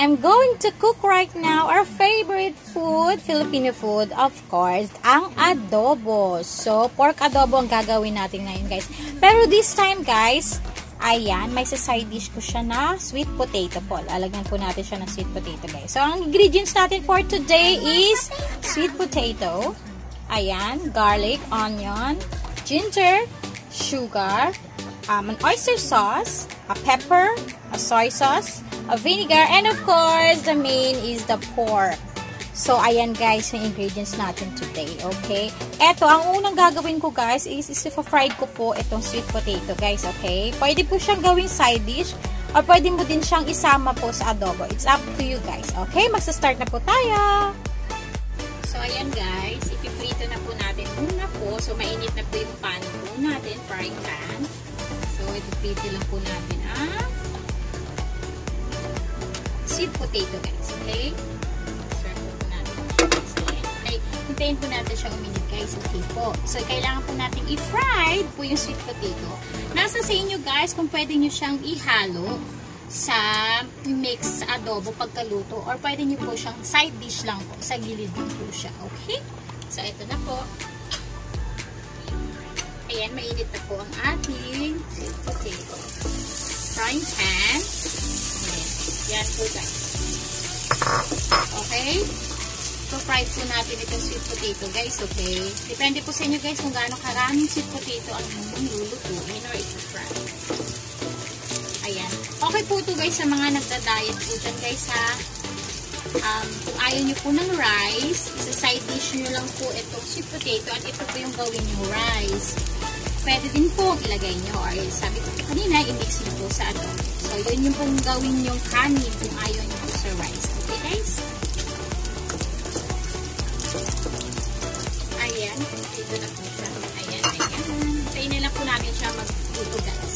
I'm going to cook right now our favorite food, Filipino food, of course, ang adobo. So, pork adobo ang gagawin natin ngayon, guys. Pero this time, guys, ayan, may side dish ko siya na sweet potato po. Lalagyan po natin siya ng sweet potato, guys. So, ang ingredients natin for today is sweet potato, ayan, garlic, onion, ginger, sugar, an oyster sauce, a pepper, a soy sauce, a vinegar, and of course, the main is the pork. So, ayan guys, yung ingredients natin today, okay? Eto, ang unang gagawin ko guys is fried ko po itong sweet potato guys, okay? Pwede po siyang gawing side dish or pwede mo din siyang isama po sa adobo. It's up to you guys, okay? Magsa-start na po tayo! So, ayan guys, ipiprito na po natin muna po. So, mainit na po yung pan po natin, frying pan. So, ipiprito lang po natin ang sweet potato guys, okay? Start po natin. So, hintayin po natin siyang uminit guys, okay po. So, kailangan po natin i-fry po yung sweet potato. Nasa sa inyo guys kung pwede nyo siyang ihalo sa mix sa adobo pagkaluto or pwede nyo po siyang side dish lang po. Sa gilid din po siya, okay? So, ito na po. Ayan, mainit na po ang ating sweet potato. Frying pan. Yan po guys. Okay? So, fry po natin itong sweet potato guys, okay? Depende po sa inyo guys kung gaano karaming sweet potato ang lulutuin or ito-fry. Ayan. Okay po ito guys sa mga nagda-diet po dyan guys ha. Kung ayaw nyo po ng rice, isa-side dish nyo lang po itong sweet potato at ito po yung gawin nyo rice. Pwede din po ilagay nyo or sabi ko kanina, i-mix nyo po sa adobo. So, yun yung pong gawin yung kanin kung ayaw nyo po sa rice. Okay guys? Ayan. Dito na po siya. Ayan, ayan. Tayin na lang po namin siya magluto guys.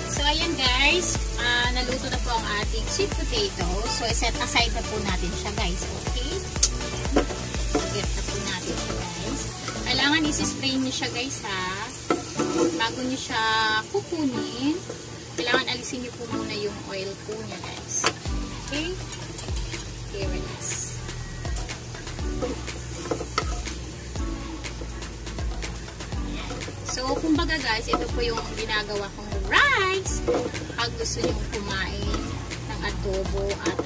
So, ayan guys. Naluto na po ang ating sweet potato. So, set aside na po natin siya guys. Okay? Get na po natin siya guys. Kailangan isi-strain niyo siya guys ha. Bago niyo siya kukunin, kailangan alisin niyo po muna yung oil po niya guys. Okay? Here it is. So, kumbaga guys, ito po yung ginagawa kong rice. Pag gusto nyo kumain ng adobo at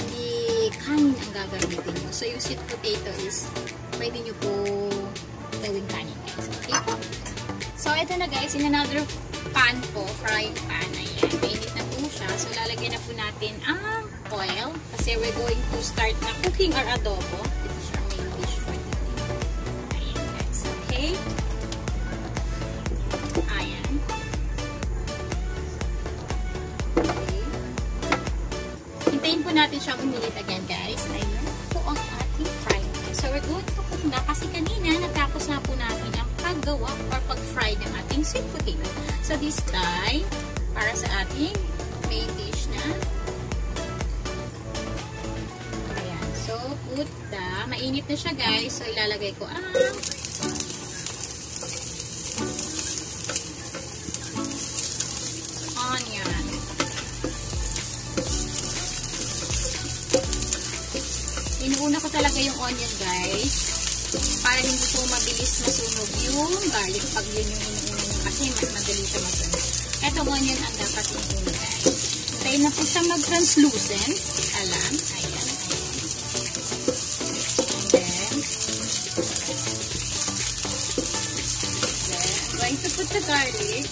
hindi kanin ang gagamitin nyo. So, yung sweet potato is pwede nyo po gawing kanin guys. Okay po? So, ito na guys, in another pan po, frying pan. Ayan, mainit na po siya. So, lalagyan na po natin ang oil kasi we're going to start na cooking our adobo. Ito siya main dish for today. Ayan guys, okay? Ayan. Okay. Hintayin po natin siyang umilit again guys. Ayan po ang ating frying pan. So, we're going to cook na kasi kanina natapos na po natin ang paggawa or pag-fry ng ating sweet potato. So, this time, para sa ating main dish na. Ayan. So, put the, mainit na siya guys. So, ilalagay ko ang onion. Inuuna ko talaga yung onion guys. Para hindi po mabilis masunog yung garlic pag yun yung inuuna nyo kasi mas madali siya masunog. Etong onion ang dapat inuuna guys. Tayo na po siya mag-translucent. Alam. Ayan. And then, I'm going to put the garlic.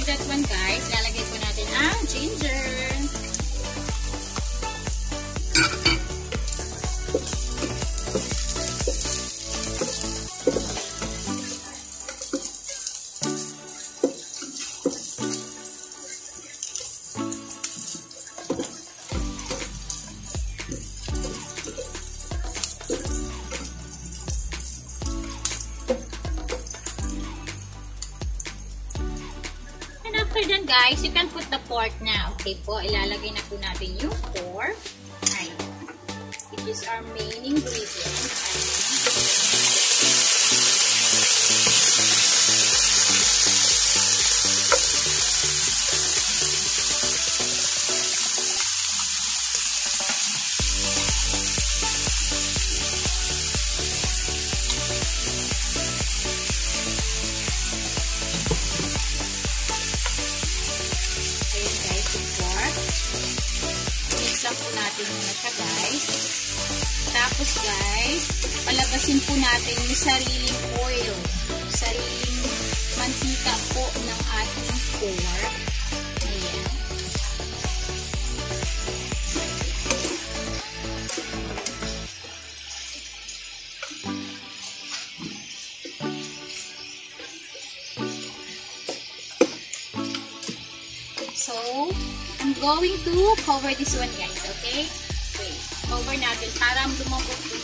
That one guys, lalagay po natin ang ginger. after dyan guys, you can put the pork na. Okay po, ilalagay na po natin yung pork. Ayan. It is our main ingredient. Po natin muna siya guys. Tapos guys, palabasin po natin yung sariling oil, sariling mantika po ng ating pork. Ayan. So, I'm going to cover this one guys, okay? Wait, cover natin para lumambot po